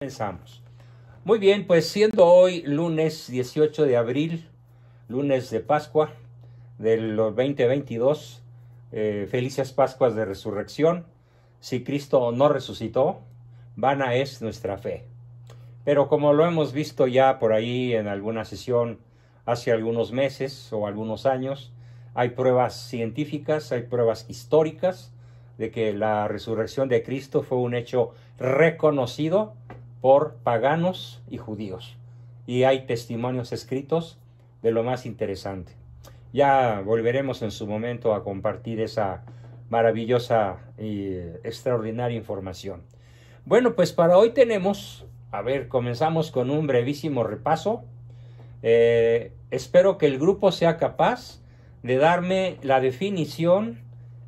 Comenzamos. Muy bien, pues siendo hoy lunes 18 de abril, lunes de Pascua del 2022, felices Pascuas de Resurrección. Si Cristo no resucitó, vana es nuestra fe. Pero como lo hemos visto ya por ahí en alguna sesión hace algunos meses o algunos años, hay pruebas científicas, hay pruebas históricas de que la resurrección de Cristo fue un hecho reconocido por paganos y judíos. Y hay testimonios escritos de lo más interesante. Ya volveremos en su momento a compartir esa maravillosa y extraordinaria información. Bueno, pues para hoy tenemos, comenzamos con un brevísimo repaso. Espero que el grupo sea capaz de darme la definición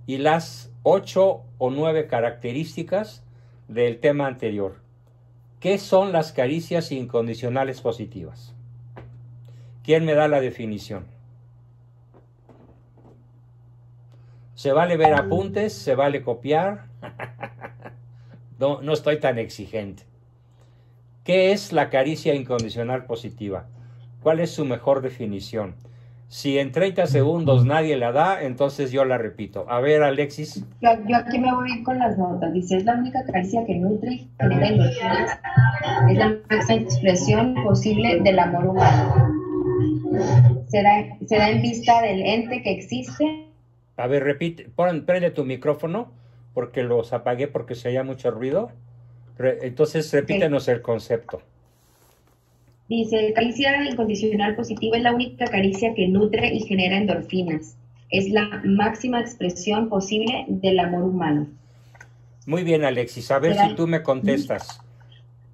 y las 8 o 9 características del tema anterior. ¿Qué son las caricias incondicionales positivas? ¿Quién me da la definición? ¿Se vale ver apuntes? ¿Se vale copiar? No estoy tan exigente. ¿Qué es la caricia incondicional positiva? ¿Cuál es su mejor definición? Si en 30 segundos nadie la da, entonces yo la repito. A ver, Alexis. Yo aquí me voy con las notas. Dice, es la única caricia que nutre y genera endorfinas. Es la máxima expresión posible del amor humano. Se da en vista del ente que existe. A ver, repite, prende tu micrófono, porque los apagué porque se oía mucho ruido. Entonces, repítenos el concepto. Dice, caricia incondicional positiva es la única caricia que nutre y genera endorfinas. Es la máxima expresión posible del amor humano. Muy bien, Alexis. A ver si tú me contestas.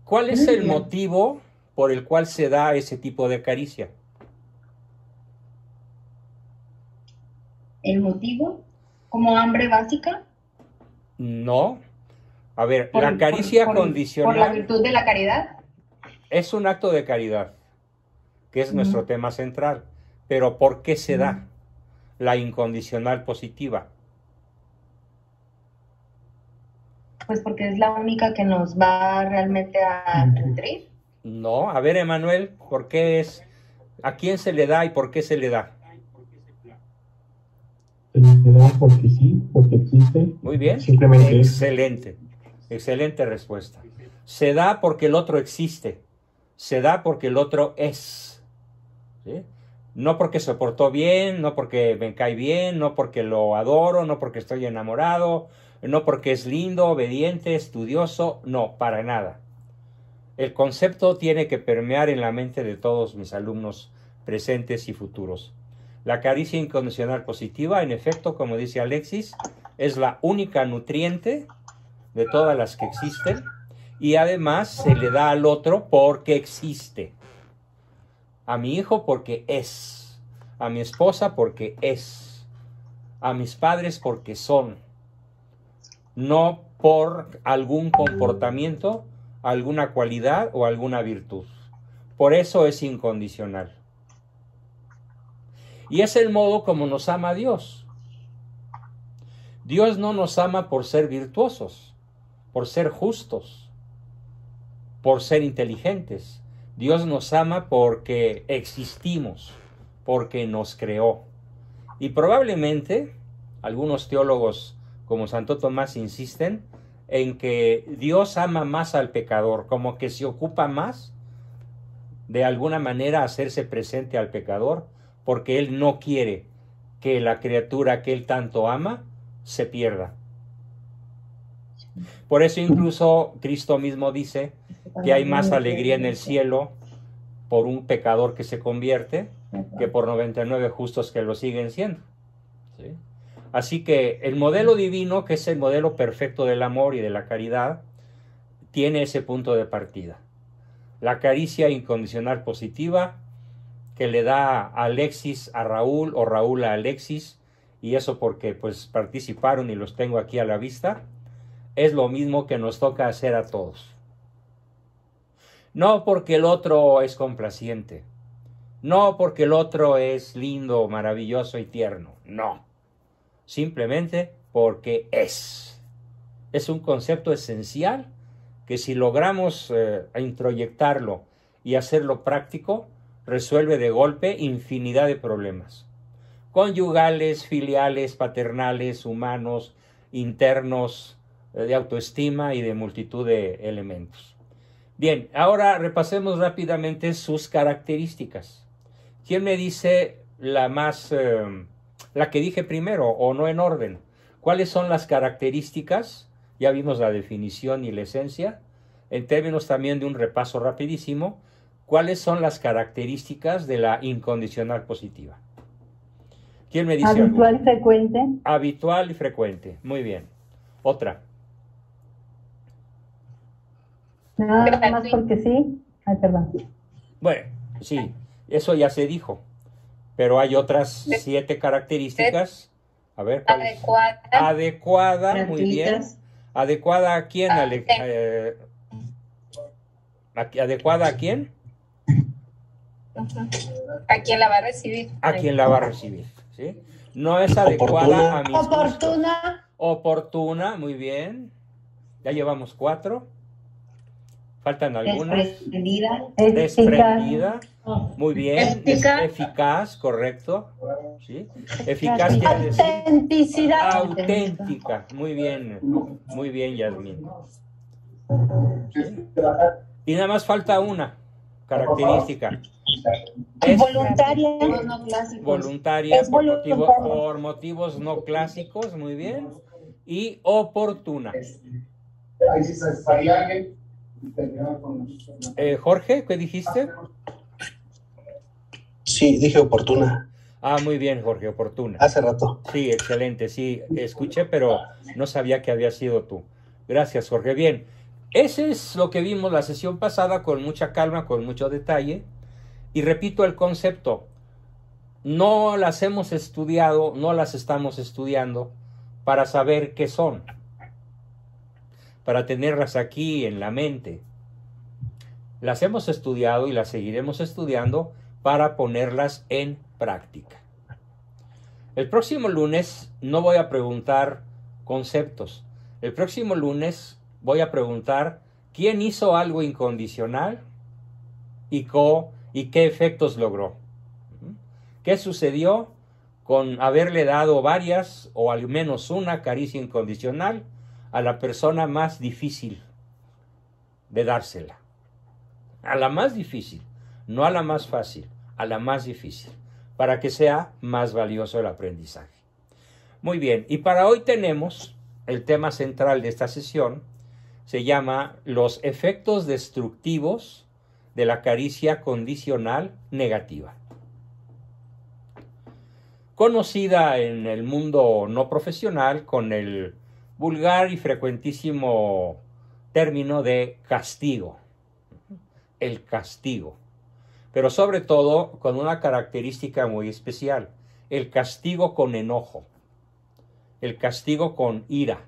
¿Cuál es el motivo por el cual se da ese tipo de caricia? ¿El motivo? ¿Como hambre básica? No. A ver, la caricia condicional... ¿Por la virtud de la caridad? Es un acto de caridad, que es nuestro tema central. Pero ¿por qué se da la incondicional positiva? Pues porque es la única que nos va realmente a nutrir. No, a ver, Emanuel, ¿por qué es? ¿A quién se le da y por qué se le da? Se le da porque sí, porque existe. Muy bien, simplemente excelente, excelente respuesta. Se da porque el otro existe. Se da porque el otro es, ¿sí? No porque se portó bien, no porque me cae bien, no porque lo adoro, no porque estoy enamorado, no porque es lindo, obediente, estudioso, no, para nada. El concepto tiene que permear en la mente de todos mis alumnos presentes y futuros. La caricia incondicional positiva, en efecto, como dice Alexis, es la única nutriente de todas las que existen. Y además se le da al otro porque existe. A mi hijo porque es. A mi esposa porque es. A mis padres porque son. No por algún comportamiento, alguna cualidad o alguna virtud. Por eso es incondicional. Y es el modo como nos ama Dios. Dios no nos ama por ser virtuosos, por ser justos, por ser inteligentes. Dios nos ama porque existimos, porque nos creó. Y probablemente algunos teólogos como Santo Tomás insisten en que Dios ama más al pecador, como que se ocupa más de alguna manera hacerse presente al pecador, porque Él no quiere que la criatura que Él tanto ama se pierda. Por eso incluso Cristo mismo dice que hay más alegría en el cielo por un pecador que se convierte que por 99 justos que lo siguen siendo. ¿Sí? Así que el modelo divino, que es el modelo perfecto del amor y de la caridad, tiene ese punto de partida. La caricia incondicional positiva que le da Alexis a Raúl o Raúl a Alexis, y eso porque pues participaron y los tengo aquí a la vista, es lo mismo que nos toca hacer a todos. No porque el otro es complaciente, no porque el otro es lindo, maravilloso y tierno, no. Simplemente porque es. Es un concepto esencial que si logramos introyectarlo y hacerlo práctico, resuelve de golpe infinidad de problemas. Conyugales, filiales, paternales, humanos, internos, de autoestima y de multitud de elementos. Bien, ahora repasemos rápidamente sus características. ¿Quién me dice la que dije primero o no en orden? ¿Cuáles son las características? Ya vimos la definición y la esencia. En términos también de un repaso rapidísimo, ¿cuáles son las características de la incondicional positiva? ¿Quién me dice habitual algo? y frecuente. Habitual y frecuente. Muy bien. Otra. Nada más porque sí. Ay, perdón. Bueno, sí, eso ya se dijo. Pero hay otras 7 características. A ver, ¿cuál es? Adecuada, muy bien. Gratuitas. ¿Adecuada a quién? ¿Adecuada a quién? ¿A quién la va a recibir? A quien la va a recibir, ¿sí? No es adecuada a mis gustos. Oportuna. Oportuna, muy bien. Ya llevamos 4. Faltan algunas. Desprendida. Desprendida, muy bien. Eficaz. Eficaz, correcto. ¿Sí? Eficaz quiere decir Autenticidad. auténtica. Muy bien, Yasmín. ¿Sí? Y nada más falta una característica. Es Voluntaria. No clásicos. voluntaria Es por, voluntaria. por motivos no clásicos, muy bien. Y oportuna. Jorge, ¿qué dijiste? Sí, dije oportuna. Ah, muy bien, Jorge, oportuna. Hace rato. Sí, excelente, sí, escuché, pero no sabía que había sido tú. Gracias, Jorge. Bien, ese es lo que vimos la sesión pasada con mucha calma, con mucho detalle. Y repito el concepto, no las hemos estudiado, no las estamos estudiando para saber qué son, para tenerlas aquí en la mente. Las hemos estudiado y las seguiremos estudiando para ponerlas en práctica. El próximo lunes no voy a preguntar conceptos. El próximo lunes voy a preguntar quién hizo algo incondicional y qué efectos logró. ¿Qué sucedió con haberle dado varias o al menos una caricia incondicional a la persona más difícil de dársela? A la más difícil, no a la más fácil, a la más difícil, para que sea más valioso el aprendizaje. Muy bien, y para hoy tenemos el tema central de esta sesión, se llama los efectos destructivos de la caricia condicional negativa. Conocida en el mundo no profesional con el vulgar y frecuentísimo término de castigo. El castigo. Pero sobre todo con una característica muy especial, el castigo con enojo, el castigo con ira,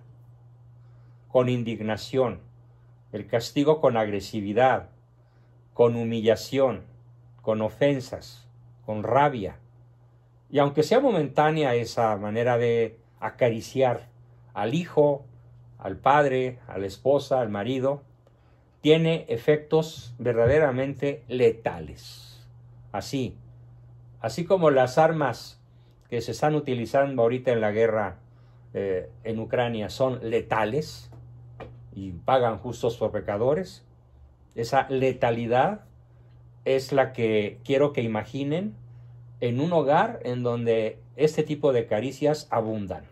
con indignación, el castigo con agresividad, con humillación, con ofensas, con rabia. Y aunque sea momentánea esa manera de acariciar al hijo, al padre, a la esposa, al marido, tiene efectos verdaderamente letales. Así como las armas que se están utilizando ahorita en la guerra en Ucrania son letales y pagan justos por pecadores, esa letalidad es la que quiero que imaginen en un hogar en donde este tipo de caricias abundan.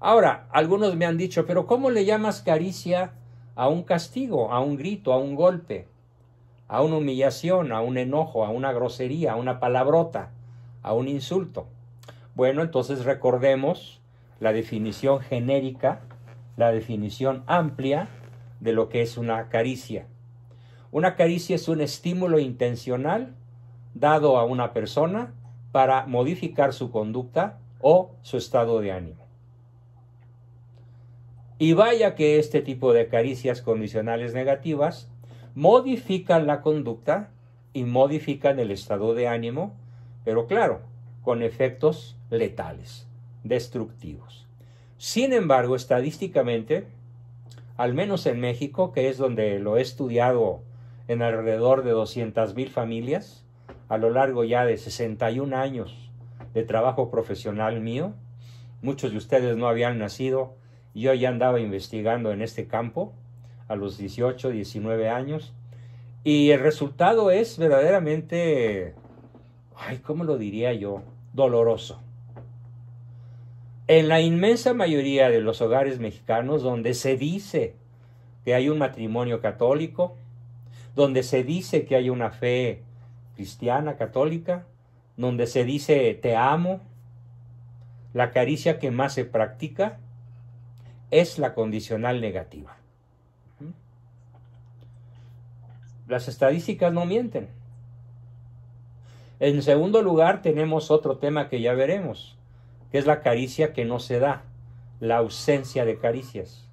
Ahora, algunos me han dicho, pero ¿cómo le llamas caricia a un castigo, a un grito, a un golpe, a una humillación, a un enojo, a una grosería, a una palabrota, a un insulto? Bueno, entonces recordemos la definición genérica, la definición amplia de lo que es una caricia. Una caricia es un estímulo intencional dado a una persona para modificar su conducta o su estado de ánimo. Y vaya que este tipo de caricias condicionales negativas modifican la conducta y modifican el estado de ánimo, pero claro, con efectos letales, destructivos. Sin embargo, estadísticamente, al menos en México, que es donde lo he estudiado en alrededor de 200,000 familias, a lo largo ya de 61 años de trabajo profesional mío. Muchos de ustedes no habían nacido y yo ya andaba investigando en este campo a los 18, 19 años. Y el resultado es verdaderamente, ¿cómo lo diría yo? Doloroso. En la inmensa mayoría de los hogares mexicanos donde se dice que hay un matrimonio católico, donde se dice que hay una fe cristiana católica, donde se dice te amo, la caricia que más se practica es la condicional negativa. Las estadísticas no mienten. En segundo lugar, tenemos otro tema que ya veremos, que es la caricia que no se da, la ausencia de caricias,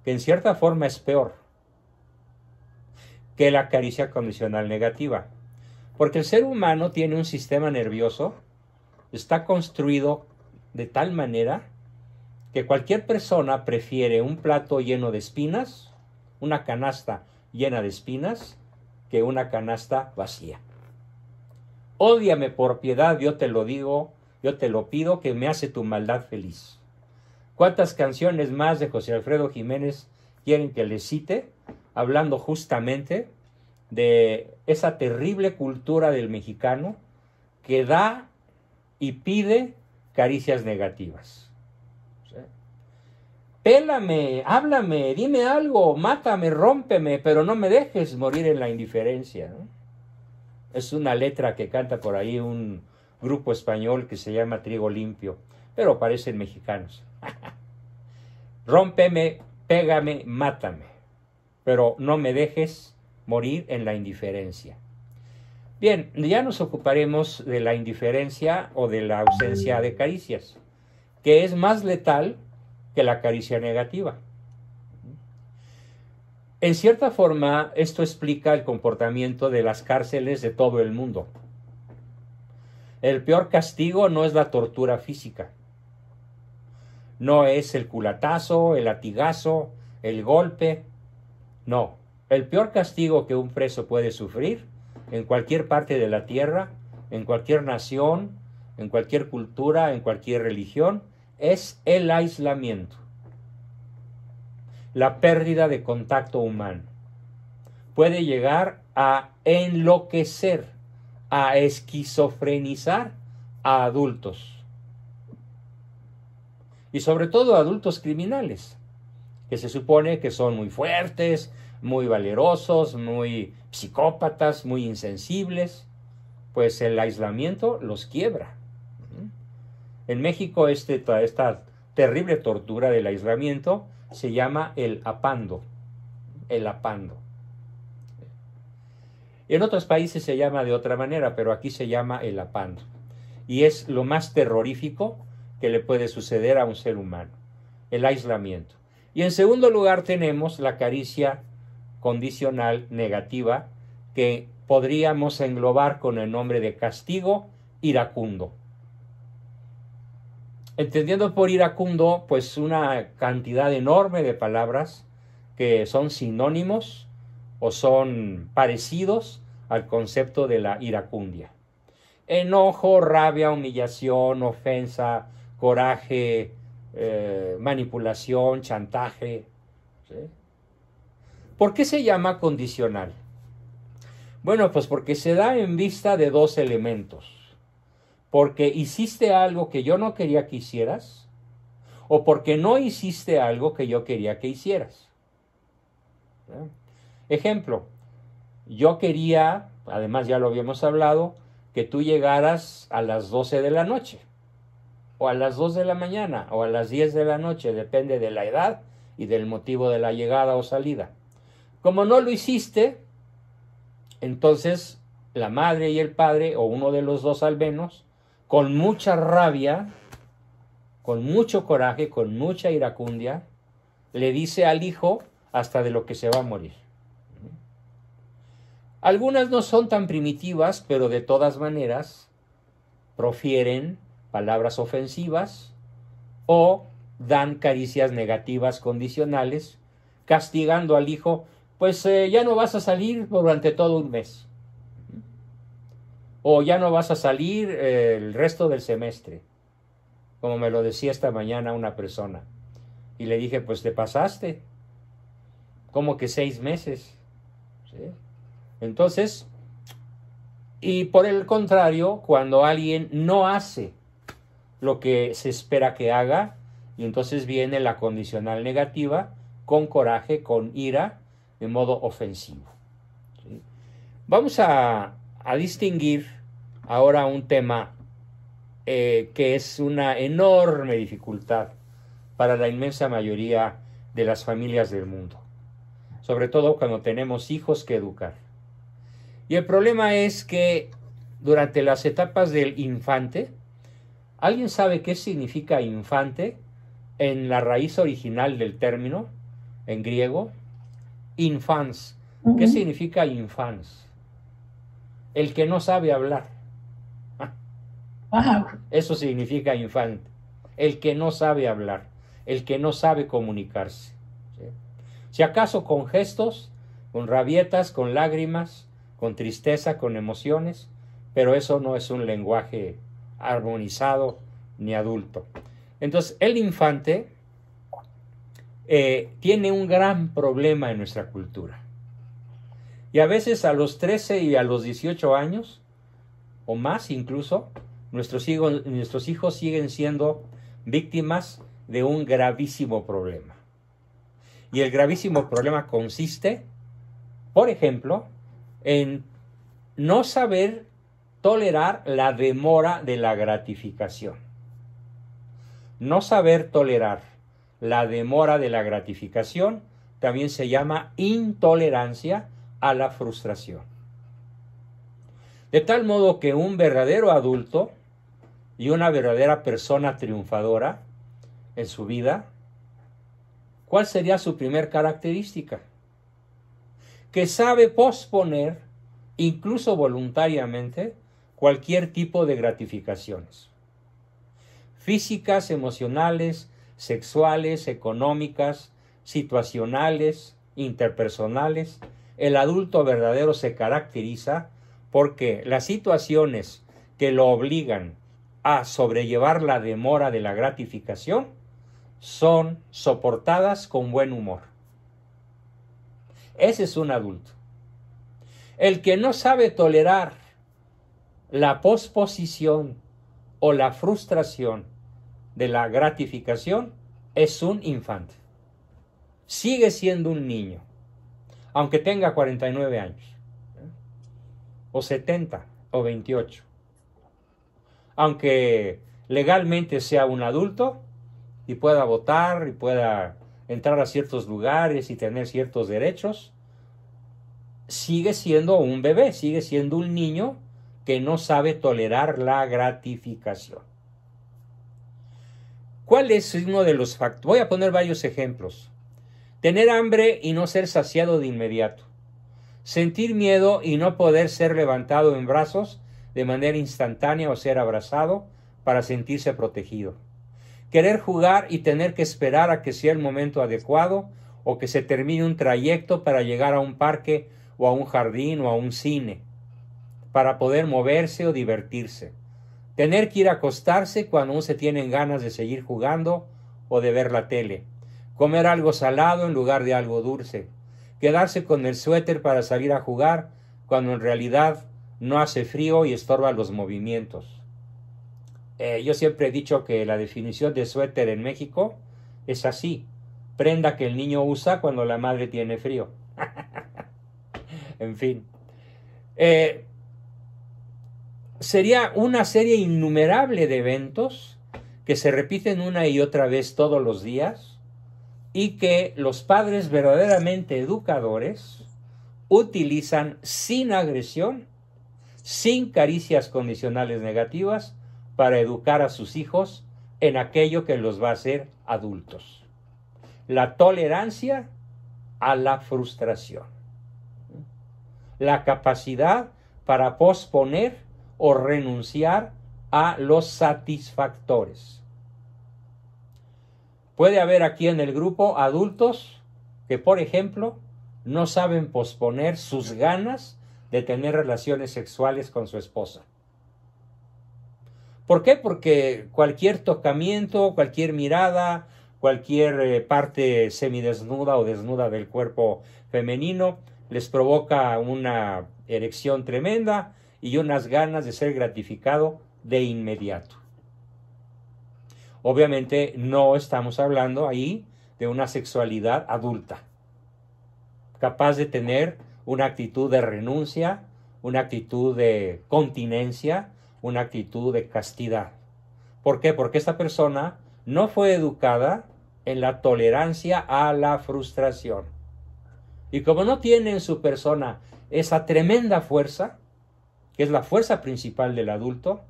que en cierta forma es peor que la caricia condicional negativa, porque el ser humano tiene un sistema nervioso, está construido de tal manera que cualquier persona prefiere un plato lleno de espinas, una canasta llena de espinas, que una canasta vacía. Ódiame por piedad, yo te lo digo, yo te lo pido, que me hace tu maldad feliz. ¿Cuántas canciones más de José Alfredo Jiménez quieren que les cite? Hablando justamente de esa terrible cultura del mexicano que da y pide caricias negativas. Pélame, háblame, dime algo, mátame, rómpeme, pero no me dejes morir en la indiferencia, ¿no? Es una letra que canta por ahí un grupo español que se llama Trigo Limpio, pero parecen mexicanos. Rómpeme, pégame, mátame, pero no me dejes morir en la indiferencia. Bien, ya nos ocuparemos de la indiferencia o de la ausencia de caricias, que es más letal que la caricia negativa. En cierta forma, esto explica el comportamiento de las cárceles de todo el mundo. El peor castigo no es la tortura física, no es el culatazo, el latigazo, el golpe, no. El peor castigo que un preso puede sufrir en cualquier parte de la tierra, en cualquier nación, en cualquier cultura, en cualquier religión, es el aislamiento, la pérdida de contacto humano. Puede llegar a enloquecer, a esquizofrenizar a adultos, y sobre todo a adultos criminales, que se supone que son muy fuertes, muy valerosos, muy psicópatas, muy insensibles, pues el aislamiento los quiebra. En México esta terrible tortura del aislamiento se llama el apando. El apando. En otros países se llama de otra manera, pero aquí se llama el apando. Y es lo más terrorífico que le puede suceder a un ser humano, el aislamiento. Y en segundo lugar tenemos la caricia condicional negativa, que podríamos englobar con el nombre de castigo iracundo. Entendiendo por iracundo, pues una cantidad enorme de palabras que son sinónimos o son parecidos al concepto de la iracundia. Enojo, rabia, humillación, ofensa, coraje, manipulación, chantaje. ¿Sí? ¿Por qué se llama condicional? Bueno, pues porque se da en vista de dos elementos. Porque hiciste algo que yo no quería que hicieras, o porque no hiciste algo que yo quería que hicieras. ¿Sí? Ejemplo, yo quería, además ya lo habíamos hablado, que tú llegaras a las 12 de la noche, o a las 2 de la mañana, o a las 10 de la noche, depende de la edad y del motivo de la llegada o salida. Como no lo hiciste, entonces la madre y el padre, o uno de los dos al menos, con mucha rabia, con mucho coraje, con mucha iracundia, le dice al hijo hasta de lo que se va a morir. Algunas no son tan primitivas, pero de todas maneras profieren palabras ofensivas o dan caricias negativas condicionales castigando al hijo, pues ya no vas a salir durante todo un mes. O ya no vas a salir el resto del semestre, como me lo decía esta mañana una persona. Y le dije, pues te pasaste, como que 6 meses. ¿Sí? Entonces, y por el contrario, cuando alguien no hace lo que se espera que haga, y entonces viene la condicional negativa, con coraje, con ira, de modo ofensivo. ¿Sí? Vamos a distinguir ahora un tema que es una enorme dificultad para la inmensa mayoría de las familias del mundo, sobre todo cuando tenemos hijos que educar. Y el problema es que durante las etapas del infante, ¿alguien sabe qué significa infante en la raíz original del término, en griego? Infans. ¿Qué significa infans? El que no sabe hablar. Wow. Eso significa infante. El que no sabe hablar, el que no sabe comunicarse. ¿Sí? Si acaso con gestos, con rabietas, con lágrimas, con tristeza, con emociones, pero eso no es un lenguaje armonizado ni adulto. Entonces, el infante tiene un gran problema en nuestra cultura. Y a veces a los 13 y a los 18 años, o más incluso, nuestros hijos siguen siendo víctimas de un gravísimo problema. Y el gravísimo problema consiste, por ejemplo, en no saber tolerar la demora de la gratificación. No saber tolerar la demora de la gratificación también se llama intolerancia a la frustración. De tal modo que un verdadero adulto y una verdadera persona triunfadora en su vida, ¿cuál sería su primer característica? Que sabe posponer, incluso voluntariamente, cualquier tipo de gratificaciones. Físicas, emocionales, sexuales, económicas, situacionales, interpersonales. El adulto verdadero se caracteriza porque las situaciones que lo obligan a sobrellevar la demora de la gratificación son soportadas con buen humor. Ese es un adulto. El que no sabe tolerar la posposición o la frustración de la gratificación es un infante. Sigue siendo un niño, aunque tenga 49 años, o 70, o 28. Aunque legalmente sea un adulto y pueda votar y pueda entrar a ciertos lugares y tener ciertos derechos, sigue siendo un bebé, sigue siendo un niño que no sabe tolerar la gratificación. ¿Cuál es uno de los factores? Voy a poner varios ejemplos. Tener hambre y no ser saciado de inmediato. Sentir miedo y no poder ser levantado en brazos de manera instantánea o ser abrazado para sentirse protegido. Querer jugar y tener que esperar a que sea el momento adecuado o que se termine un trayecto para llegar a un parque o a un jardín o a un cine, para poder moverse o divertirse. Tener que ir a acostarse cuando aún se tienen ganas de seguir jugando o de ver la tele. Comer algo salado en lugar de algo dulce. Quedarse con el suéter para salir a jugar cuando en realidad no hace frío y estorba los movimientos. Yo siempre he dicho que la definición de suéter en México es así: prenda que el niño usa cuando la madre tiene frío. En fin. Sería una serie innumerable de eventos que se repiten una y otra vez todos los días y que los padres verdaderamente educadores utilizan sin agresión, sin caricias condicionales negativas, para educar a sus hijos en aquello que los va a hacer adultos. La tolerancia a la frustración. La capacidad para posponer o renunciar a los satisfactores. Puede haber aquí en el grupo adultos que, por ejemplo, no saben posponer sus ganas de tener relaciones sexuales con su esposa. ¿Por qué? Porque cualquier tocamiento, cualquier mirada, cualquier parte semidesnuda o desnuda del cuerpo femenino les provoca una erección tremenda y unas ganas de ser gratificado de inmediato. Obviamente no estamos hablando ahí de una sexualidad adulta, capaz de tener una actitud de renuncia, una actitud de continencia, una actitud de castidad. ¿Por qué? Porque esta persona no fue educada en la tolerancia a la frustración. Y como no tiene en su persona esa tremenda fuerza, que es la fuerza principal del adulto,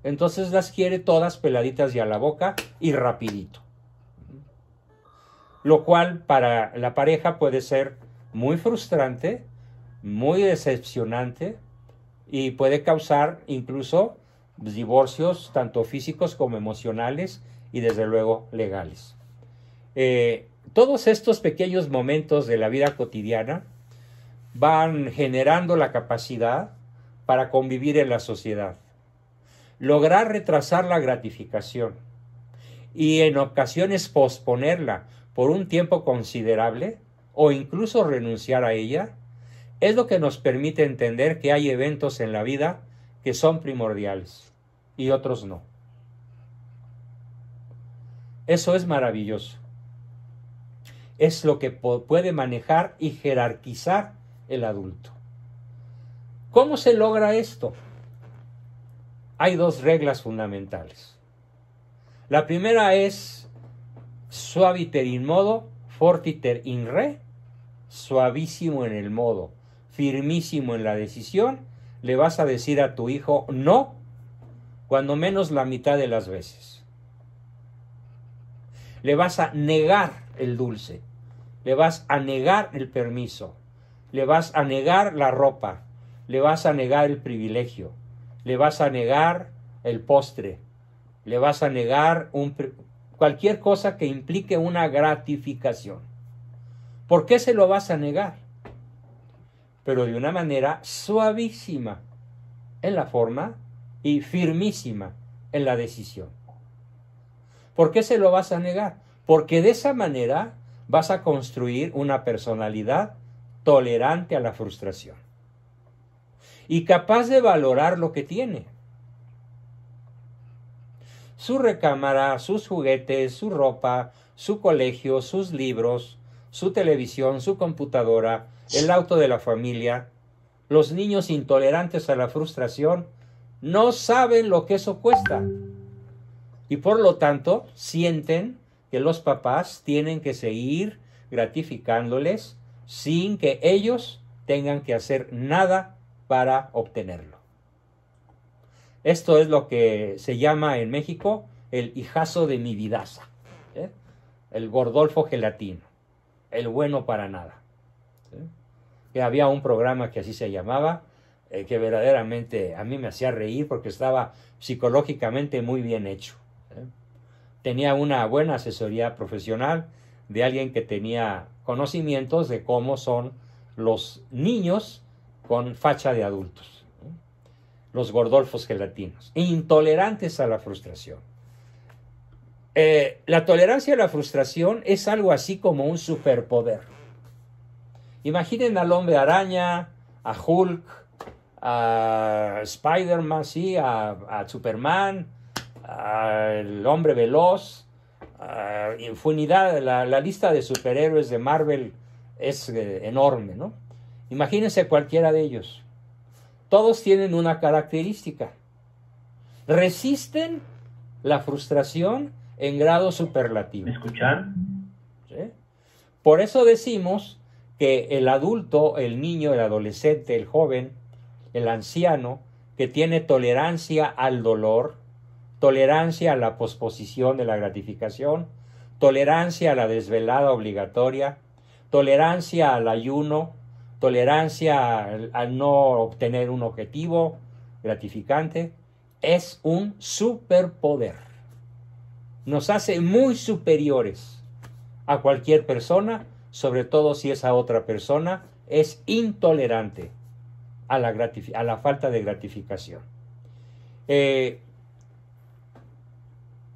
entonces las quiere todas peladitas y a la boca y rapidito. Lo cual para la pareja puede ser muy frustrante, muy decepcionante y puede causar incluso divorcios tanto físicos como emocionales y desde luego legales. Todos estos pequeños momentos de la vida cotidiana van generando la capacidad para convivir en la sociedad, lograr retrasar la gratificación y en ocasiones posponerla por un tiempo considerable o incluso renunciar a ella, es lo que nos permite entender que hay eventos en la vida que son primordiales y otros no. Eso es maravilloso. Es lo que puede manejar y jerarquizar el adulto. ¿Cómo se logra esto? Hay dos reglas fundamentales. La primera es suaviter in modo, fortiter in re, suavísimo en el modo, firmísimo en la decisión. Le vas a decir a tu hijo no, cuando menos la mitad de las veces. Le vas a negar el dulce, le vas a negar el permiso, le vas a negar la ropa, le vas a negar el privilegio, le vas a negar el postre, le vas a negar cualquier cosa que implique una gratificación. ¿Por qué se lo vas a negar? Pero de una manera suavísima en la forma y firmísima en la decisión. ¿Por qué se lo vas a negar? Porque de esa manera vas a construir una personalidad tolerante a la frustración y capaz de valorar lo que tiene. Su recámara, sus juguetes, su ropa, su colegio, sus libros, su televisión, su computadora, el auto de la familia. Los niños intolerantes a la frustración no saben lo que eso cuesta y por lo tanto sienten que los papás tienen que seguir gratificándoles sin que ellos tengan que hacer nada para obtenerlo. Esto es lo que se llama en México el hijazo de mi vidaza, el Gordolfo Gelatino, el bueno para nada. Que había un programa que así se llamaba, que verdaderamente a mí me hacía reír porque estaba psicológicamente muy bien hecho. Tenía una buena asesoría profesional de alguien que tenía conocimientos de cómo son los niños con facha de adultos, los Gordolfos gelatinos, intolerantes a la frustración. La tolerancia a la frustración es algo así como un superpoder. Imaginen al Hombre Araña, a Hulk, a Spider-Man, sí, a Superman, al Hombre Veloz, infinidad. La lista de superhéroes de Marvel es enorme, ¿no? Imagínense cualquiera de ellos. Todos tienen una característica. Resisten la frustración en grado superlativo. ¿Me escuchan? ¿Sí? Por eso decimos que el adulto, el niño, el adolescente, el joven, el anciano, que tiene tolerancia al dolor, tolerancia a la posposición de la gratificación, tolerancia a la desvelada obligatoria, tolerancia al ayuno, tolerancia al no obtener un objetivo gratificante, es un superpoder. Nos hace muy superiores a cualquier persona sobre todo si esa otra persona es intolerante a la falta de gratificación.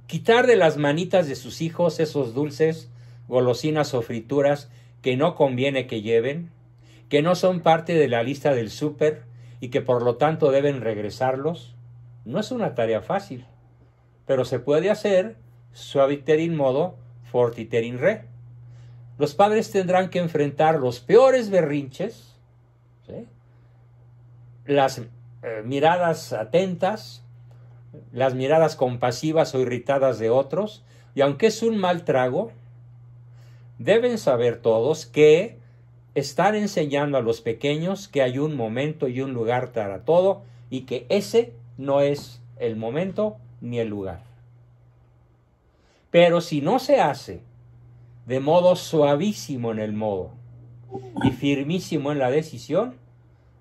Quitar de las manitas de sus hijos esos dulces, golosinas o frituras que no conviene que lleven, que no son parte de la lista del súper y que por lo tanto deben regresarlos, no es una tarea fácil, pero se puede hacer suaviter in modo, fortiter in re. Los padres tendrán que enfrentar los peores berrinches, ¿sí?, las miradas atentas, las miradas compasivas o irritadas de otros, y aunque es un mal trago, deben saber todos que están enseñando a los pequeños que hay un momento y un lugar para todo, y que ese no es el momento ni el lugar. Pero si no se hace de modo suavísimo en el modo y firmísimo en la decisión,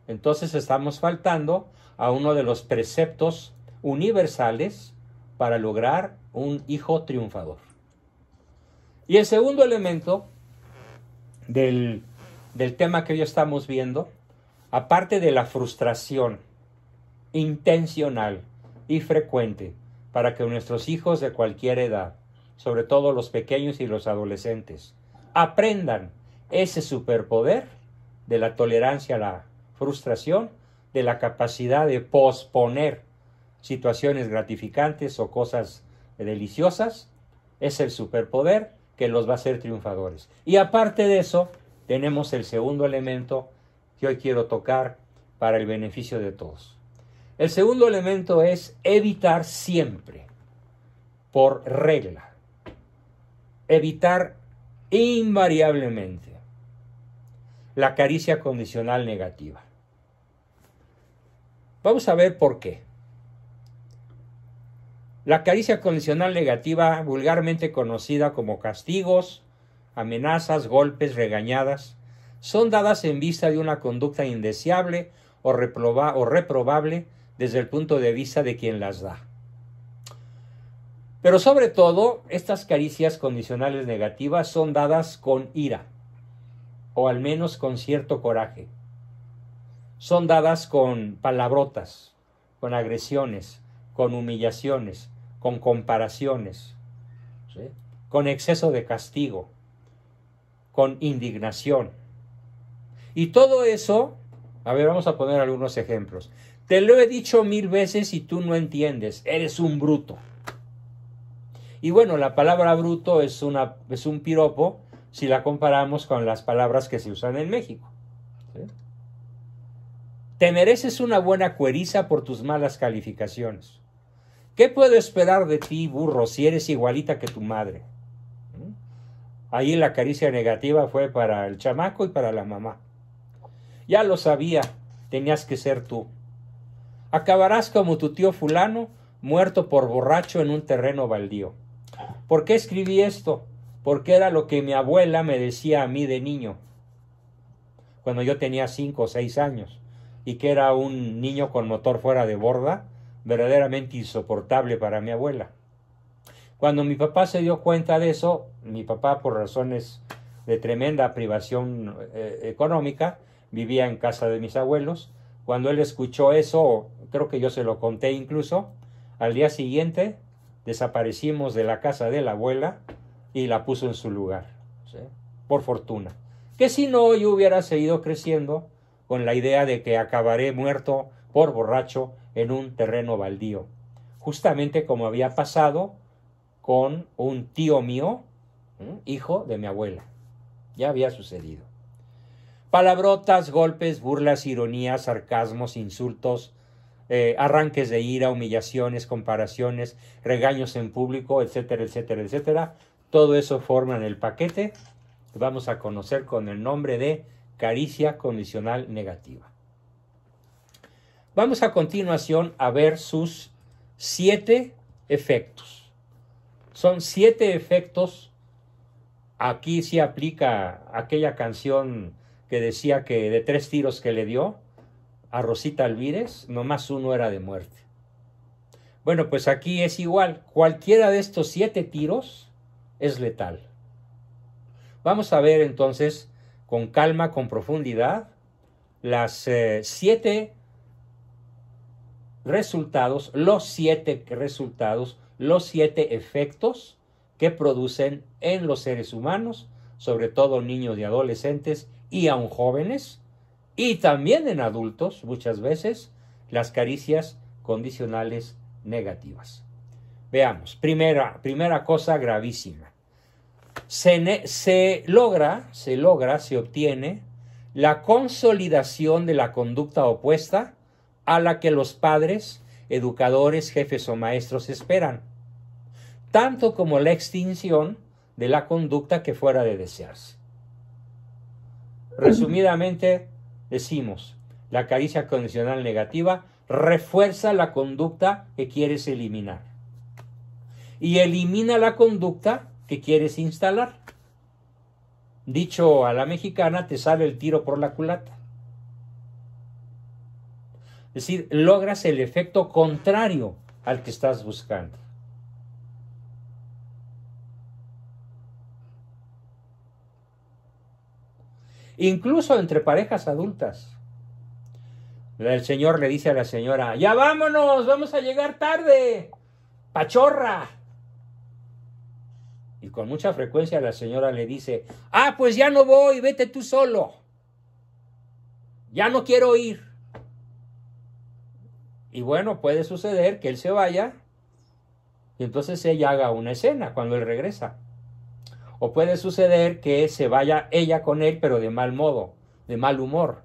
entonces estamos faltando a uno de los preceptos universales para lograr un hijo triunfador. Y el segundo elemento del tema que hoy estamos viendo, aparte de la frustración intencional y frecuente para que nuestros hijos de cualquier edad, sobre todo los pequeños y los adolescentes, aprendan ese superpoder de la tolerancia a la frustración, de la capacidad de posponer situaciones gratificantes o cosas deliciosas, es el superpoder que los va a hacer triunfadores. Y aparte de eso, tenemos el segundo elemento que hoy quiero tocar para el beneficio de todos. El segundo elemento es evitar siempre, por regla, evitar invariablemente la caricia condicional negativa. Vamos a ver por qué. La caricia condicional negativa, vulgarmente conocida como castigos, amenazas, golpes, regañadas, son dadas en vista de una conducta indeseable o reprobable desde el punto de vista de quien las da. Pero sobre todo, estas caricias condicionales negativas son dadas con ira, o al menos con cierto coraje. Son dadas con palabrotas, con agresiones, con humillaciones, con comparaciones, ¿sí?, con exceso de castigo, con indignación. Y todo eso, a ver, vamos a poner algunos ejemplos. Te lo he dicho 1000 veces y tú no entiendes, eres un bruto. Y bueno, la palabra bruto es un piropo si la comparamos con las palabras que se usan en México, ¿sí? Te mereces una buena cueriza por tus malas calificaciones. ¿Qué puedo esperar de ti, burro, si eres igualita que tu madre? Ahí la caricia negativa fue para el chamaco y para la mamá. Ya lo sabía, tenías que ser tú. Acabarás como tu tío fulano, muerto por borracho en un terreno baldío. ¿Por qué escribí esto? Porque era lo que mi abuela me decía a mí de niño, cuando yo tenía 5 o 6 años, y que era un niño con motor fuera de borda, verdaderamente insoportable para mi abuela. Cuando mi papá se dio cuenta de eso, mi papá, por razones de tremenda privación económica, vivía en casa de mis abuelos. Cuando él escuchó eso, creo que yo se lo conté incluso, al día siguiente desaparecimos de la casa de la abuela y la puso en su lugar, ¿sí?, por fortuna. Que si no, yo hubiera seguido creciendo con la idea de que acabaré muerto por borracho en un terreno baldío, justamente como había pasado con un tío mío, hijo de mi abuela. Ya había sucedido. Palabrotas, golpes, burlas, ironías, sarcasmos, insultos, arranques de ira, humillaciones, comparaciones, regaños en público, etcétera, etcétera, etcétera. Todo eso forman el paquete que vamos a conocer con el nombre de caricia condicional negativa. Vamos a continuación a ver sus 7 efectos. Son 7 efectos. Aquí sí aplica aquella canción que decía que de 3 tiros que le dio a Rosita Alvírez, nomás uno era de muerte. Bueno, pues aquí es igual. Cualquiera de estos 7 tiros es letal. Vamos a ver entonces con calma, con profundidad, las 7 resultados, los 7 resultados, los 7 efectos que producen en los seres humanos, sobre todo niños y adolescentes y aun jóvenes, y también en adultos, muchas veces, las caricias condicionales negativas. Veamos, primera cosa gravísima. Se obtiene la consolidación de la conducta opuesta a la que los padres, educadores, jefes o maestros esperan, tanto como la extinción de la conducta que fuera de desearse. Resumidamente, decimos, la caricia condicional negativa refuerza la conducta que quieres eliminar y elimina la conducta que quieres instalar. Dicho a la mexicana, te sale el tiro por la culata. Es decir, logras el efecto contrario al que estás buscando. Incluso entre parejas adultas. El señor le dice a la señora, ya vámonos, vamos a llegar tarde, pachorra. Y con mucha frecuencia la señora le dice, pues ya no voy, vete tú solo. Ya no quiero ir. Y bueno, puede suceder que él se vaya y entonces ella haga una escena cuando él regresa. O puede suceder que se vaya ella con él, pero de mal modo, de mal humor.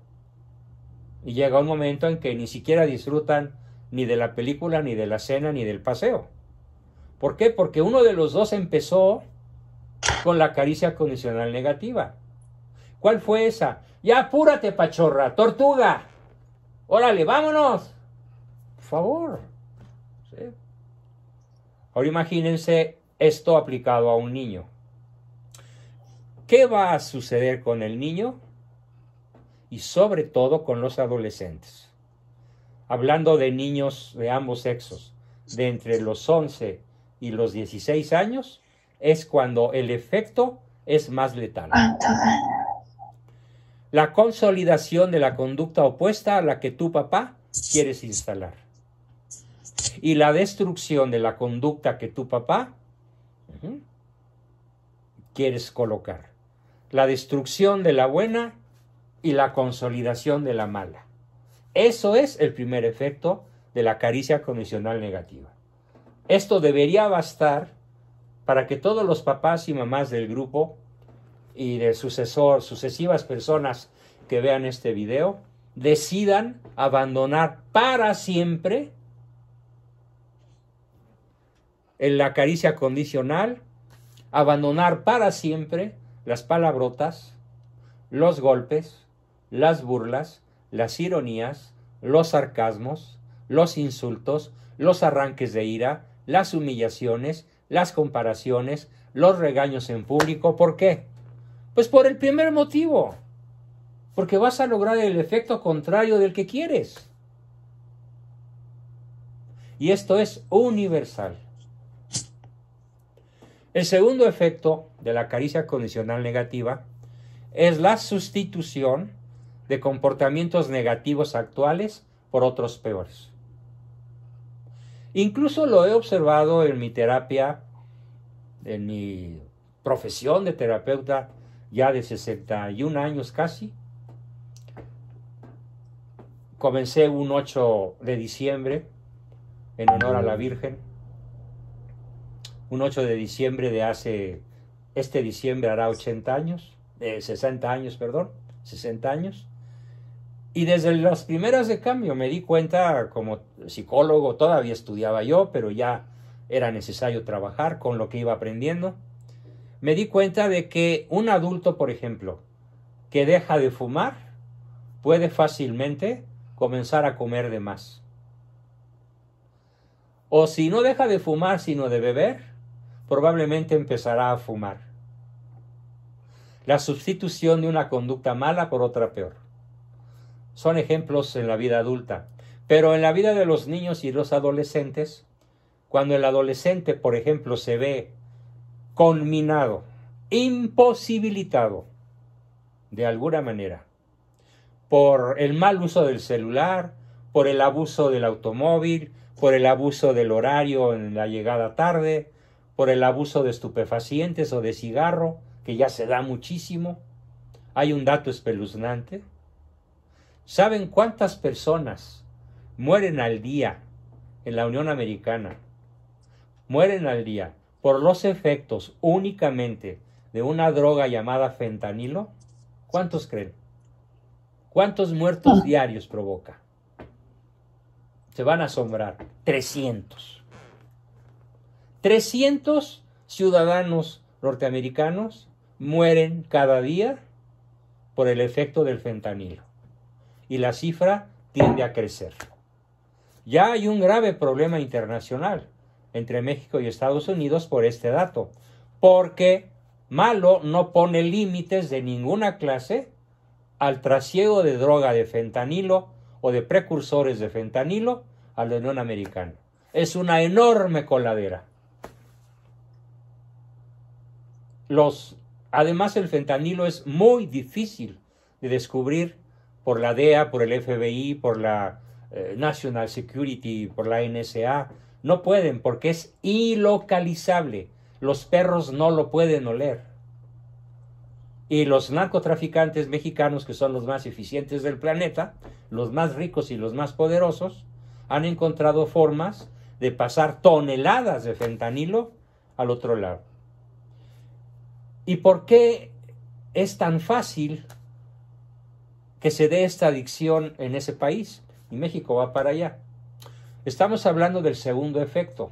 Y llega un momento en que ni siquiera disfrutan ni de la película, ni de la cena, ni del paseo. ¿Por qué? Porque uno de los dos empezó con la caricia condicional negativa. ¿Cuál fue esa? Ya apúrate, pachorra, tortuga. Órale, vámonos. Por favor. ¿Sí? Ahora imagínense esto aplicado a un niño. ¿Qué va a suceder con el niño? Y sobre todo con los adolescentes. Hablando de niños de ambos sexos, de entre los 11 y los 16 años, es cuando el efecto es más letal. La consolidación de la conducta opuesta a la que tu papá quieres instalar. Y la destrucción de la conducta que tu papá quieres colocar. La destrucción de la buena y la consolidación de la mala. Eso es el primer efecto de la caricia condicional negativa. Esto debería bastar para que todos los papás y mamás del grupo y de sucesivas personas que vean este video decidan abandonar para siempre en la caricia condicional, abandonar para siempre las palabrotas, los golpes, las burlas, las ironías, los sarcasmos, los insultos, los arranques de ira, las humillaciones, las comparaciones, los regaños en público. ¿Por qué? Pues por el primer motivo. Porque vas a lograr el efecto contrario del que quieres. Y esto es universal. El segundo efecto de la caricia condicional negativa es la sustitución de comportamientos negativos actuales por otros peores. Incluso lo he observado en mi terapia, en mi profesión de terapeuta ya de 61 años casi. Comencé un 8 de diciembre en honor a la Virgen. Un 8 de diciembre de este diciembre hará 60 años. 60 años. Y desde las primeras de cambio me di cuenta, como psicólogo, todavía estudiaba yo, pero ya era necesario trabajar con lo que iba aprendiendo. Me di cuenta de que un adulto, por ejemplo, que deja de fumar, puede fácilmente comenzar a comer de más. O si no deja de fumar, sino de beber, probablemente empezará a fumar. La sustitución de una conducta mala por otra peor. Son ejemplos en la vida adulta. Pero en la vida de los niños y los adolescentes, cuando el adolescente, por ejemplo, se ve conminado imposibilitado, de alguna manera, por el mal uso del celular, por el abuso del automóvil, por el abuso del horario en la llegada tarde, por el abuso de estupefacientes o de cigarro, que ya se da muchísimo. Hay un dato espeluznante. ¿Saben cuántas personas mueren al día en la Unión Americana? Mueren al día por los efectos únicamente de una droga llamada fentanilo. ¿Cuántos creen? ¿Cuántos muertos diarios provoca? Se van a asombrar. 300. 300 ciudadanos norteamericanos mueren cada día por el efecto del fentanilo. Y la cifra tiende a crecer. Ya hay un grave problema internacional entre México y Estados Unidos por este dato, porque Malo no pone límites de ninguna clase al trasiego de droga de fentanilo o de precursores de fentanilo a la Unión Americana. Es una enorme coladera. Además, el fentanilo es muy difícil de descubrir por la DEA, por el FBI, por la National Security, por la NSA. No pueden porque es ilocalizable. Los perros no lo pueden oler. Y los narcotraficantes mexicanos, que son los más eficientes del planeta, los más ricos y los más poderosos, han encontrado formas de pasar toneladas de fentanilo al otro lado. ¿Y por qué es tan fácil que se dé esta adicción en ese país? Y México va para allá. Estamos hablando del segundo efecto.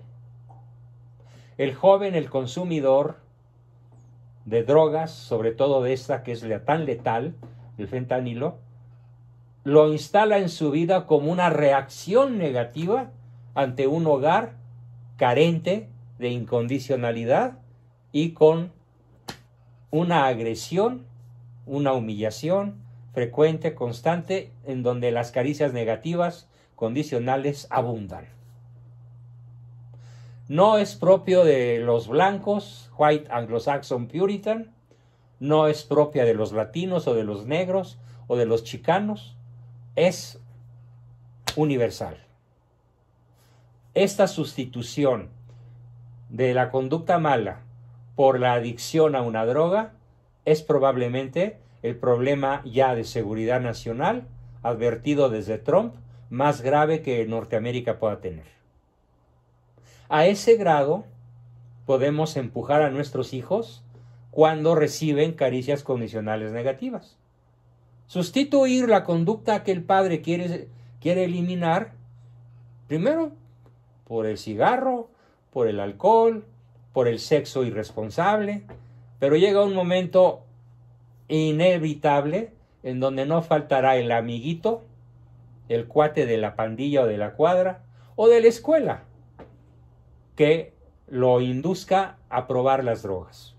El joven, el consumidor de drogas, sobre todo de esta que es tan letal, el fentanilo, lo instala en su vida como una reacción negativa ante un hogar carente de incondicionalidad y con una agresión, una humillación frecuente, constante, en donde las caricias negativas, condicionales, abundan. No es propio de los blancos, white anglo-saxon puritan, no es propia de los latinos o de los negros o de los chicanos, es universal. Esta sustitución de la conducta mala por la adicción a una droga es probablemente el problema ya de seguridad nacional, advertido desde Trump, más grave que Norteamérica pueda tener. A ese grado podemos empujar a nuestros hijos cuando reciben caricias condicionales negativas. Sustituir la conducta que el padre quiere eliminar, primero por el cigarro, por el alcohol, por el sexo irresponsable, pero llega un momento inevitable en donde no faltará el amiguito, el cuate de la pandilla o de la cuadra o de la escuela, que lo induzca a probar las drogas.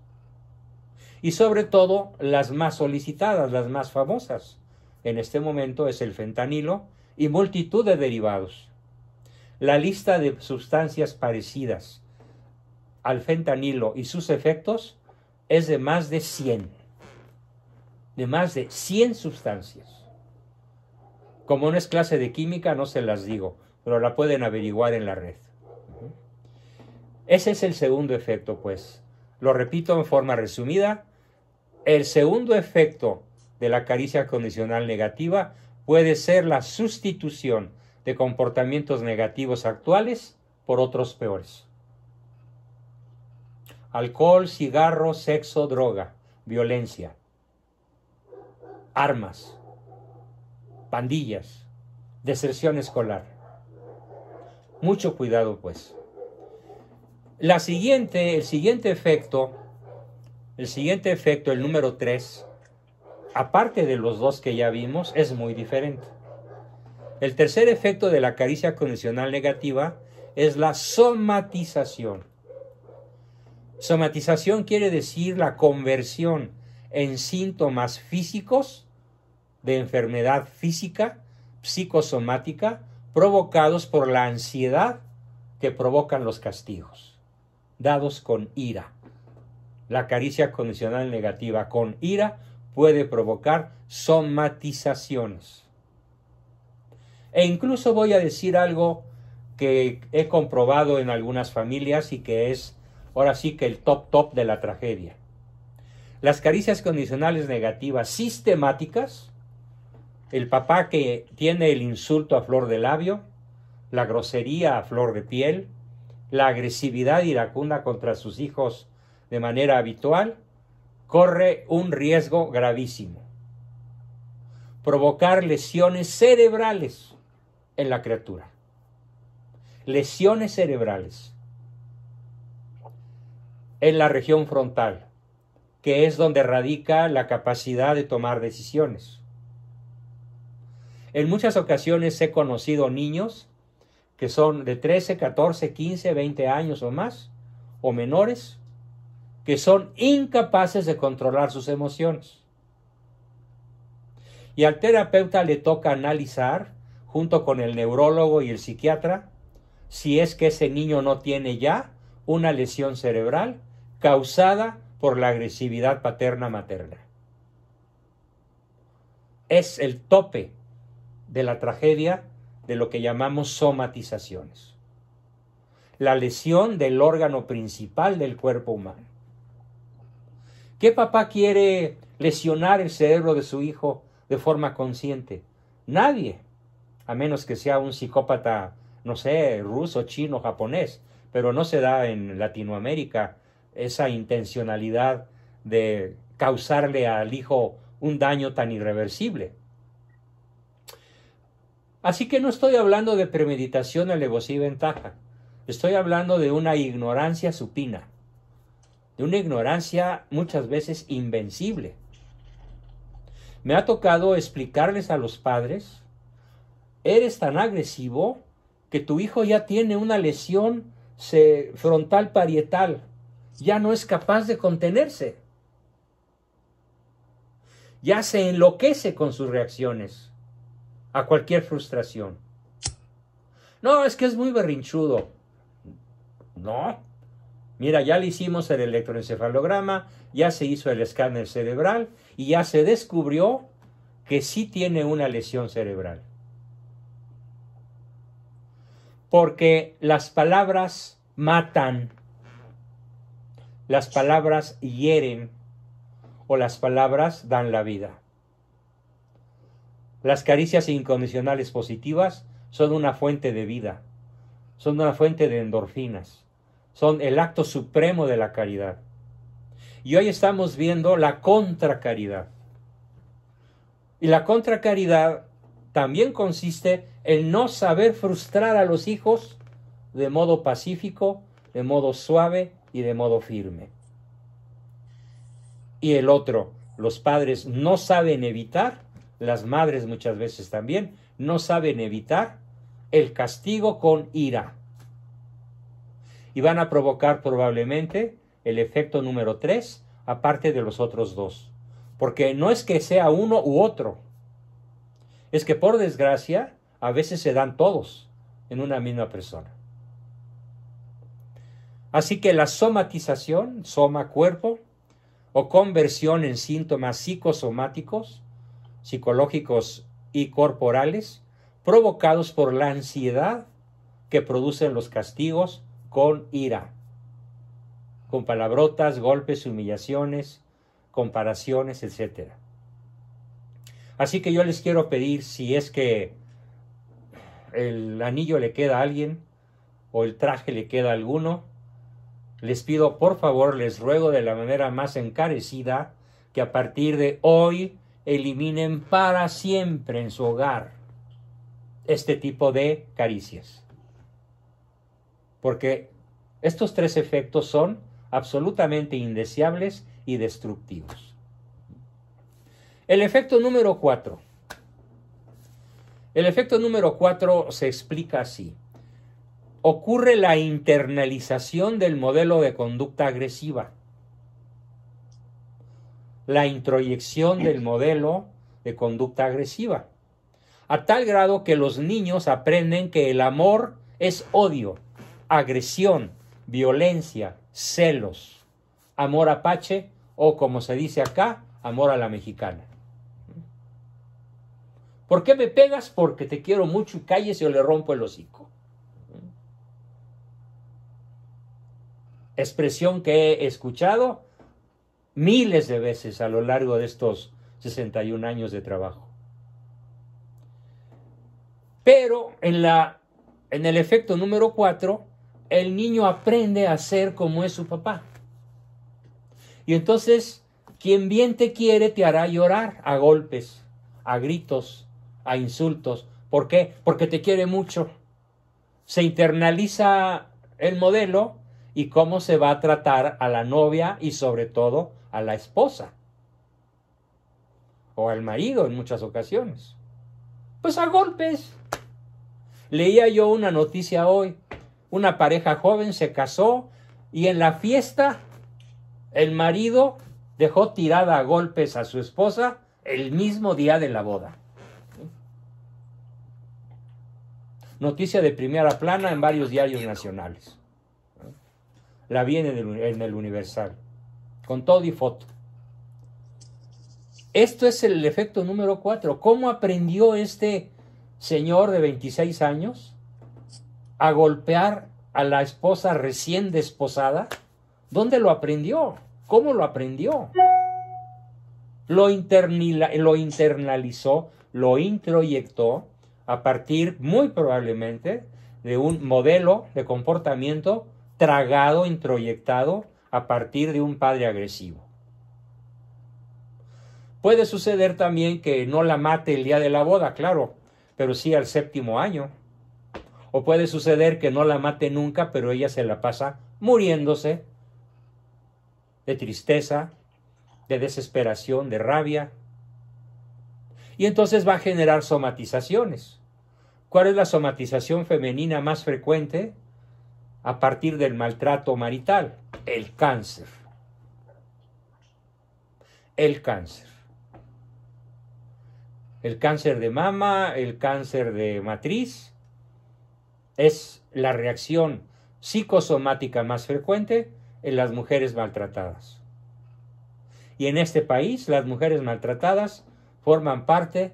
Y sobre todo las más solicitadas, las más famosas. En este momento es el fentanilo y multitud de derivados. La lista de sustancias parecidas al fentanilo y sus efectos es de más de 100. De más de 100 sustancias. Como no es clase de química, no se las digo, pero la pueden averiguar en la red. Ese es el segundo efecto, pues. Lo repito en forma resumida. El segundo efecto de la caricia condicional negativa puede ser la sustitución de comportamientos negativos actuales por otros peores. Alcohol, cigarro, sexo, droga, violencia, armas, pandillas, deserción escolar. Mucho cuidado, pues. El siguiente efecto, el número 3, aparte de los dos que ya vimos, es muy diferente. El tercer efecto de la caricia condicional negativa es la somatización. Somatización quiere decir la conversión en síntomas físicos de enfermedad física, psicosomática, provocados por la ansiedad que provocan los castigos, dados con ira. la caricia condicional negativa con ira puede provocar somatizaciones. E incluso voy a decir algo que he comprobado en algunas familias y que es ahora sí que el top de la tragedia. Las caricias condicionales negativas sistemáticas, el papá que tiene el insulto a flor de labio, la grosería a flor de piel, la agresividad iracunda contra sus hijos de manera habitual, corre un riesgo gravísimo. Provocar lesiones cerebrales en la criatura. Lesiones cerebrales en la región frontal, que es donde radica la capacidad de tomar decisiones. En muchas ocasiones he conocido niños que son de 13, 14, 15, 20 años o más, o menores, que son incapaces de controlar sus emociones. Y al terapeuta le toca analizar, junto con el neurólogo y el psiquiatra, si es que ese niño no tiene ya una lesión cerebral causada por la agresividad paterna-materna. Es el tope de la tragedia de lo que llamamos somatizaciones. La lesión del órgano principal del cuerpo humano. ¿Qué papá quiere lesionar el cerebro de su hijo de forma consciente? Nadie, a menos que sea un psicópata, no sé, ruso, chino, japonés, pero no se da en Latinoamérica esa intencionalidad de causarle al hijo un daño tan irreversible. Así que no estoy hablando de premeditación, alevosía y ventaja. Estoy hablando de una ignorancia supina, de una ignorancia muchas veces invencible. Me ha tocado explicarles a los padres, eres tan agresivo que tu hijo ya tiene una lesión frontal parietal, ya no es capaz de contenerse, ya se enloquece con sus reacciones a cualquier frustración. No, es que es muy berrinchudo. No. Mira, ya le hicimos el electroencefalograma, ya se hizo el escáner cerebral y ya se descubrió que sí tiene una lesión cerebral. Porque las palabras matan, las palabras hieren o las palabras dan la vida. Las caricias incondicionales positivas son una fuente de vida, son una fuente de endorfinas, son el acto supremo de la caridad. Y hoy estamos viendo la contracaridad. Y la contracaridad también consiste en no saber frustrar a los hijos de modo pacífico, de modo suave y de modo firme. Y el otro, los padres no saben evitar, las madres muchas veces también, no saben evitar el castigo con ira. Y van a provocar probablemente el efecto número 3, aparte de los otros dos. Porque no es que sea uno u otro, es que por desgracia a veces se dan todos en una misma persona. Así que la somatización, soma cuerpo, o conversión en síntomas psicosomáticos, psicológicos y corporales, provocados por la ansiedad que producen los castigos con ira, con palabrotas, golpes, humillaciones, comparaciones, etc. Así que yo les quiero pedir, si es que el anillo le queda a alguien o el traje le queda a alguno, les pido, por favor, les ruego de la manera más encarecida que a partir de hoy eliminen para siempre en su hogar este tipo de caricias. Porque estos 3 efectos son absolutamente indeseables y destructivos. El efecto número 4. El efecto número 4 se explica así. Ocurre la internalización del modelo de conducta agresiva. La introyección del modelo de conducta agresiva. A tal grado que los niños aprenden que el amor es odio, agresión, violencia, celos. amor apache o, como se dice acá, amor a la mexicana. ¿Por qué me pegas? Porque te quiero mucho y cállese o le rompo el hocico. Expresión que he escuchado miles de veces a lo largo de estos 61 años de trabajo. Pero en el efecto número 4, el niño aprende a ser como es su papá. Y entonces, quien bien te quiere te hará llorar a golpes, a gritos, a insultos. ¿Por qué? Porque te quiere mucho. Se internaliza el modelo y cómo se va a tratar a la novia y sobre todo a la esposa. O al marido en muchas ocasiones. Pues a golpes. Leía yo una noticia hoy. Una pareja joven se casó y en la fiesta el marido dejó tirada a golpes a su esposa el mismo día de la boda. Noticia de primera plana en varios diarios nacionales. La vi en el Universal, con todo y foto. Esto es el efecto número 4. ¿Cómo aprendió este señor de 26 años a golpear a la esposa recién desposada? ¿Dónde lo aprendió? ¿Cómo lo aprendió? Lo internalizó, lo introyectó a partir, muy probablemente, de un modelo de comportamiento tragado, introyectado a partir de un padre agresivo. Puede suceder también que no la mate el día de la boda, claro, pero sí al 7º año. O puede suceder que no la mate nunca, pero ella se la pasa muriéndose de tristeza, de desesperación, de rabia. Y entonces va a generar somatizaciones. ¿Cuál es la somatización femenina más frecuente a partir del maltrato marital? El cáncer. El cáncer. El cáncer de mama, el cáncer de matriz, es la reacción psicosomática más frecuente en las mujeres maltratadas. Y en este país, las mujeres maltratadas forman parte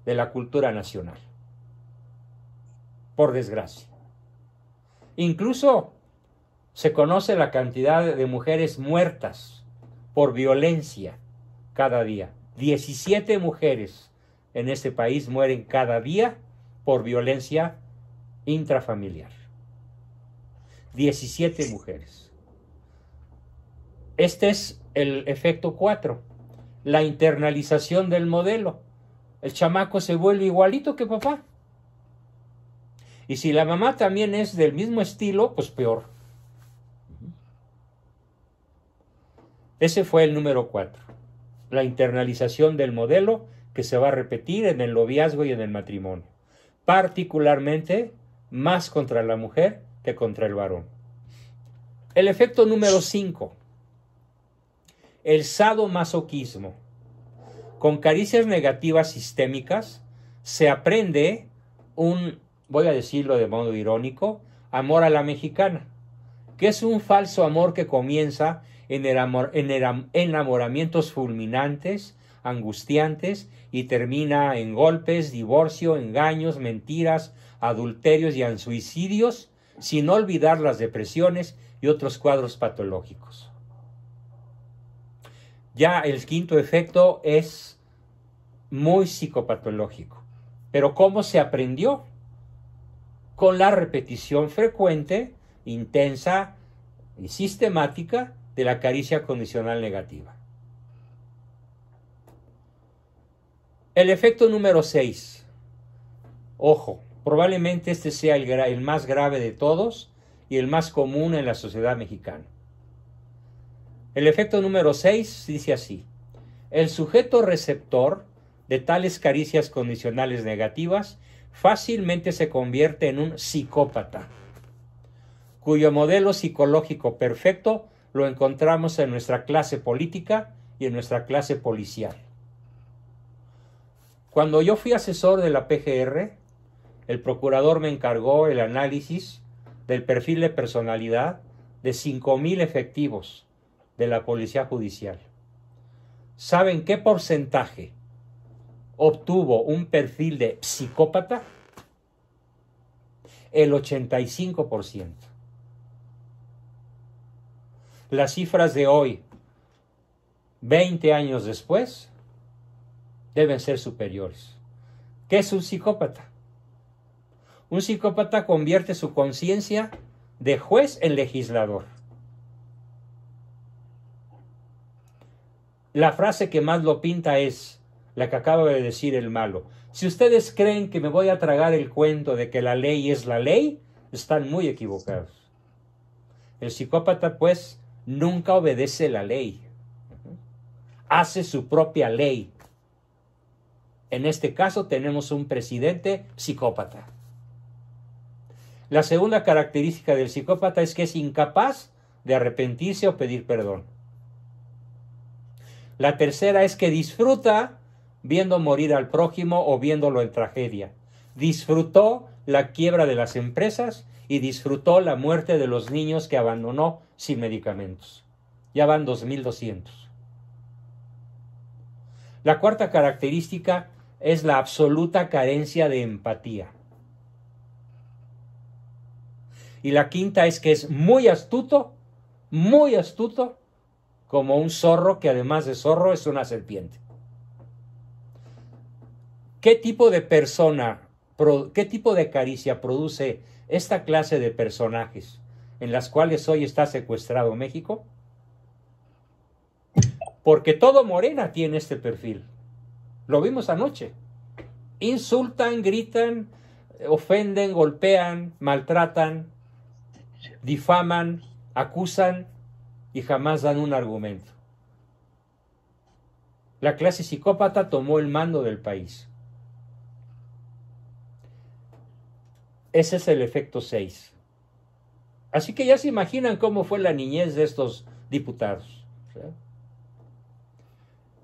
de la cultura nacional. Por desgracia. Incluso se conoce la cantidad de mujeres muertas por violencia cada día. 17 mujeres en este país mueren cada día por violencia intrafamiliar. 17 mujeres. Este es el efecto 4, la internalización del modelo. El chamaco se vuelve igualito que papá. Y si la mamá también es del mismo estilo, pues peor. Ese fue el número 4, la internalización del modelo que se va a repetir en el noviazgo y en el matrimonio. Particularmente más contra la mujer que contra el varón. El efecto número 5, el sadomasoquismo. Con caricias negativas sistémicas se aprende un, voy a decirlo de modo irónico, amor a la mexicana, que es un falso amor que comienza en enamoramientos fulminantes, angustiantes, y termina en golpes, divorcio, engaños, mentiras, adulterios y suicidios, sin olvidar las depresiones y otros cuadros patológicos. Ya el 5º efecto es muy psicopatológico. Pero ¿cómo se aprendió? Con la repetición frecuente, intensa y sistemática de la caricia condicional negativa. El efecto número 6. Ojo, probablemente este sea el más grave de todos y el más común en la sociedad mexicana. El efecto número 6 dice así: el sujeto receptor de tales caricias condicionales negativas fácilmente se convierte en un psicópata, cuyo modelo psicológico perfecto lo encontramos en nuestra clase política y en nuestra clase policial. Cuando yo fui asesor de la PGR, el procurador me encargó el análisis del perfil de personalidad de 5,000 efectivos de la Policía Judicial. ¿Saben qué porcentaje obtuvo un perfil de psicópata? El 85%. Las cifras de hoy, 20 años después, deben ser superiores. ¿Qué es un psicópata? Un psicópata convierte su conciencia de juez en legislador. La frase que más lo pinta es la que acaba de decir el malo. Si ustedes creen que me voy a tragar el cuento de que la ley es la ley, están muy equivocados. El psicópata, pues, nunca obedece la ley. Hace su propia ley. En este caso tenemos un presidente psicópata. La segunda característica del psicópata es que es incapaz de arrepentirse o pedir perdón. La tercera es que disfruta viendo morir al prójimo o viéndolo en tragedia. Disfrutó la quiebra de las empresas y disfrutó la muerte de los niños que abandonó sin medicamentos. Ya van 2,200. La cuarta característica es la absoluta carencia de empatía. Y la quinta es que es muy astuto, como un zorro que además de zorro es una serpiente. ¿Qué tipo de persona, qué tipo de caricia produce esta clase de personajes en las cuales hoy está secuestrado México? Porque todo Morena tiene este perfil. Lo vimos anoche. Insultan, gritan, ofenden, golpean, maltratan, difaman, acusan y jamás dan un argumento. La clase psicópata tomó el mando del país. Ese es el efecto 6. Así que ya se imaginan cómo fue la niñez de estos diputados. ¿Sí?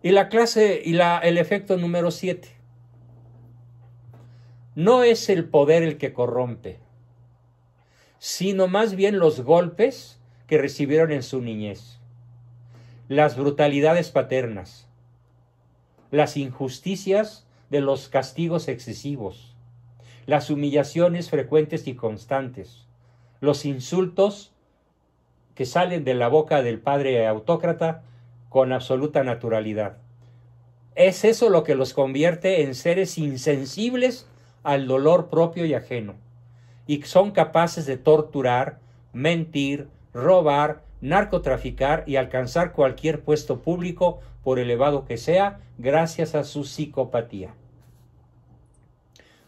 Y el efecto número 7. No es el poder el que corrompe, sino más bien los golpes que recibieron en su niñez, las brutalidades paternas, las injusticias de los castigos excesivos, las humillaciones frecuentes y constantes, los insultos que salen de la boca del padre autócrata con absoluta naturalidad. Es eso lo que los convierte en seres insensibles al dolor propio y ajeno, y son capaces de torturar, mentir, robar, narcotraficar y alcanzar cualquier puesto público, por elevado que sea, gracias a su psicopatía.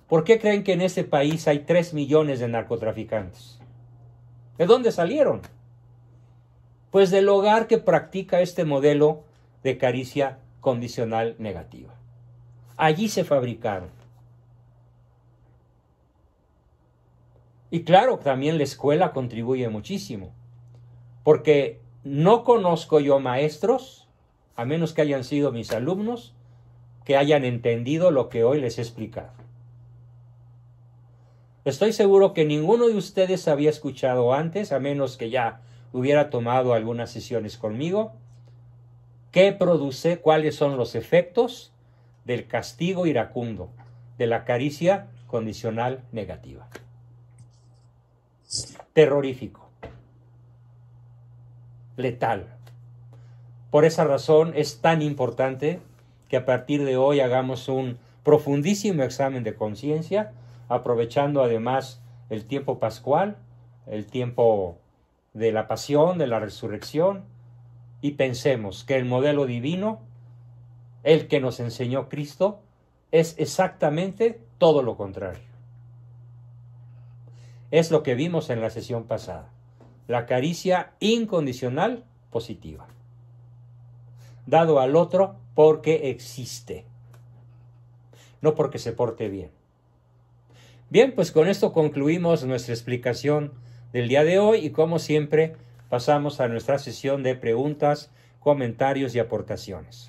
¿Por qué creen que en este país hay 3 millones de narcotraficantes? ¿De dónde salieron? Pues del hogar que practica este modelo de caricia condicional negativa. Allí se fabricaron. Y claro, también la escuela contribuye muchísimo, porque no conozco yo maestros, a menos que hayan sido mis alumnos, que hayan entendido lo que hoy les he explicado. Estoy seguro que ninguno de ustedes había escuchado antes, a menos que ya hubiera tomado algunas sesiones conmigo, qué produce, cuáles son los efectos del castigo iracundo, de la caricia condicional negativa. Terrorífico, letal. Por esa razón es tan importante que a partir de hoy hagamos un profundísimo examen de conciencia, aprovechando además el tiempo pascual, el tiempo de la pasión, de la resurrección, y pensemos que el modelo divino, el que nos enseñó Cristo, es exactamente todo lo contrario. Es lo que vimos en la sesión pasada, la caricia incondicional positiva, dado al otro porque existe, no porque se porte bien. Bien, pues con esto concluimos nuestra explicación del día de hoy y como siempre pasamos a nuestra sesión de preguntas, comentarios y aportaciones.